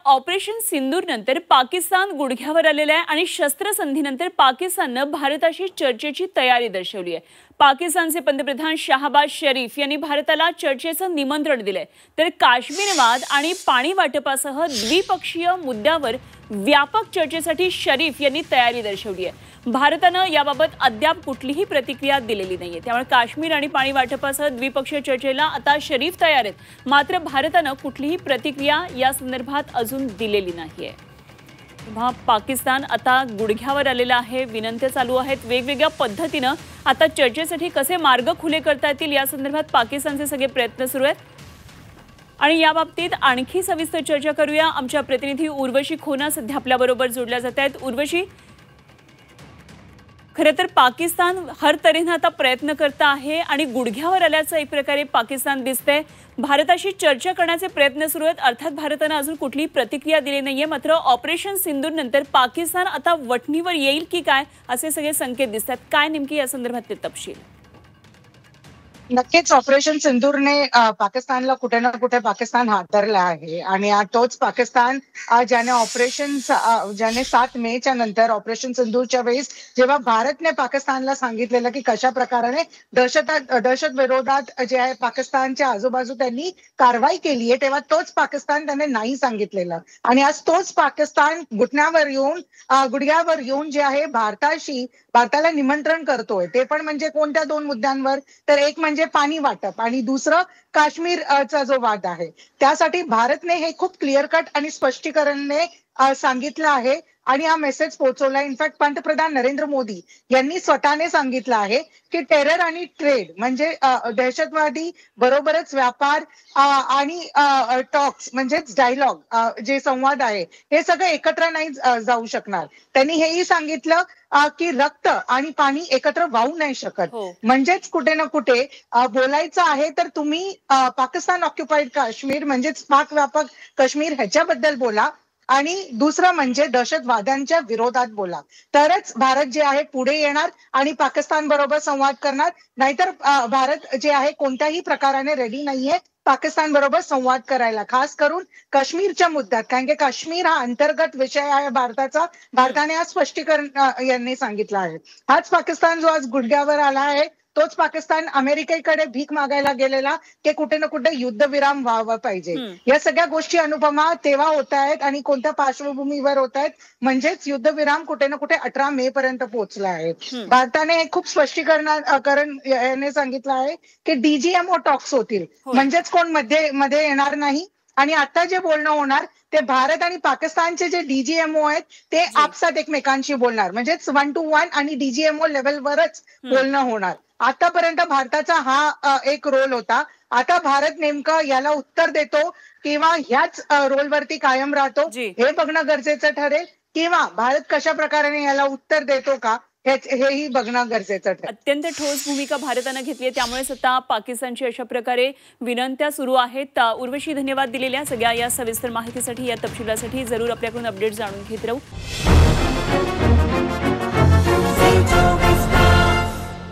Operation सिंदूर नंतर पाकिस्तान गुडघ्यावर आलेला आहे आणि शस्त्रसंधीनंतर पाकिस्तानने भारताशी चर्चेची तयारी दर्शवली आहे। पाकिस्तानचे पंतप्रधान शाहबाज शरीफ यांनी भारताला चर्चेचं निमंत्रण दिलंय, तर काश्मीर वाद आणि पाणी वाटपासह द्विपक्षीय मुद्द्यावर व्यापक चर्चेसाठी शरीफ यांनी तयारी दर्शवली आहे। भारताने याबाबत अद्याप कुठलीही प्रतिक्रिया दिलेली नाहीये, त्यामुळे काश्मीर आणि पाणी वाटपासह द्विपक्षीय चर्चेला आता शरीफ तयार आहेत, मात्र भारताने कुठलीही प्रतिक्रिया या संदर्भात अजून दिलेली नाहीये। पाकिस्तान आता गुडघ्यावर आलेला आहे, विनंत्या चालू आहेत, वेगवेगळ्या पद्धतीने आता चर्चेसाठी कसे मार्ग खुले करता येतील या संदर्भात पाकिस्तानचे सगळे प्रयत्न सुरू आहेत। आणि या बाबतीत आणखी सविस्तर चर्चा करूया। आमच्या प्रतिनिधी उर्वशी खोना सध्या आपल्या बरोबर जोडल्या जात आहेत। उर्वशी, खरे तर पाकिस्तान हर तऱ्हेने आता प्रयत्न करता आहे आणि गुडघ्यावर आल्याचं एक प्रकारे पाकिस्तान दिसतंय। भारताशी चर्चा करण्याचे प्रयत्न सुरू आहेत, अर्थात भारताने अजून कुठलीही प्रतिक्रिया दिली नाहीये, मात्र ऑपरेशन सिंदूर नंतर पाकिस्तान आता वठणीवर येईल की काय असे सगळे संकेत दिसतात। काय नेमकी या संदर्भातले तपशील? नक्कीच ऑपरेशन सिंदूरने पाकिस्तानला कुठे ना कुठे पाकिस्तान हादरला आहे आणि तोच पाकिस्तान ज्याने 7 मेच्या नंतर ऑपरेशन सिंदूरच्या वेळेस जेव्हा भारतने पाकिस्तानला सांगितलेलं की कशा प्रकारे दहशत विरोधात जे आहे पाकिस्तानच्या आजूबाजू त्यांनी कारवाई केली आहे, तेव्हा तोच पाकिस्तान त्याने नाही सांगितलेलं आणि आज तोच पाकिस्तान गुडघ्यावर येऊन जे आहे भारताला निमंत्रण करतोय। ते पण म्हणजे कोणत्या 2 मुद्द्यांवर, तर एक म्हणजे पाणी वाटप आणि दुसरं काश्मीरचा जो वाद आहे त्यासाठी भारतने हे खूप क्लिअर कट आणि स्पष्टीकरणाने सांगितलं आहे आणि हा मेसेज पोहोचवला। इनफॅक्ट पंतप्रधान नरेंद्र मोदी यांनी स्वतःने सांगितलं आहे की टेरर आणि ट्रेड म्हणजे दहशतवादी बरोबरच व्यापार आणि टॉक्स म्हणजेच डायलॉग जे संवाद आहे हे सगळं एकत्र नाही जाऊ शकणार। त्यांनी हेही सांगितलं की रक्त आणि पाणी एकत्र वाहू नाही शकत। म्हणजेच कुठे ना कुठे बोलायचं आहे तर तुम्ही पाकिस्तान ऑक्युपाईड काश्मीर म्हणजेच पाक व्यापक काश्मीर ह्याच्याबद्दल बोला आणि दुसरं म्हणजे दहशतवाद्यांच्या विरोधात बोला, तरच भारत जे आहे पुढे येणार आणि पाकिस्तान बरोबर संवाद करणार। नाहीतर भारत जे आहे कोणत्याही प्रकाराने रेडी नाहीये पाकिस्तान बरोबर संवाद करायला, खास करून काश्मीरच्या मुद्द्यात, कारण की काश्मीर हा अंतर्गत विषय आहे भारताचा। भारताने आज स्पष्टीकरण यांनी सांगितलं आहे। हाच पाकिस्तान जो आज गुडघ्यावर आला आहे तोच पाकिस्तान अमेरिकेकडे भीक मागायला गेलेला की कुठे ना कुठे युद्धविराम व्हावा पाहिजे। या सगळ्या गोष्टी अनुपमा तेव्हा होत आहेत आणि कोणत्या पार्श्वभूमीवर होत आहेत, म्हणजेच युद्धविराम कुठे ना कुठे 18 मे पर्यंत पोहोचला आहे। भारताने खूप स्पष्टीकरण याने सांगितलं आहे की डीजीएमओ टॉक्स होतील, म्हणजेच कोण मध्ये येणार नाही आणि आता जे बोलणं होणार ते भारत आणि पाकिस्तानचे जे डीजीएमओ आहेत ते आपसात एकमेकांशी बोलणार, म्हणजेच 1 to 1 आणि डीजीएमओ लेव्हलवरच बोलणं होणार। आतापर्यंत भारताचा हा एक रोल होता, आता भारत नेमकं याला उत्तर देतो किंवा ह्याच रोलवरती कायम राहतो हे बघणं गरजेचं ठरेल, किंवा भारत कशा प्रकारे याला उत्तर देतो का हेही बघणं गरजेचं ठरेल। अत्यंत ठोस भूमिका भारताने घेतली आहे, त्यामुळेच आता पाकिस्तानची अशा प्रकारे विनंत्या सुरू आहेत। उर्वशी, धन्यवाद दिलेल्या सगळ्या या सविस्तर माहितीसाठी, या तपशिलासाठी। जरूर आपल्याकडून अपडेट जाणून घेत राहू।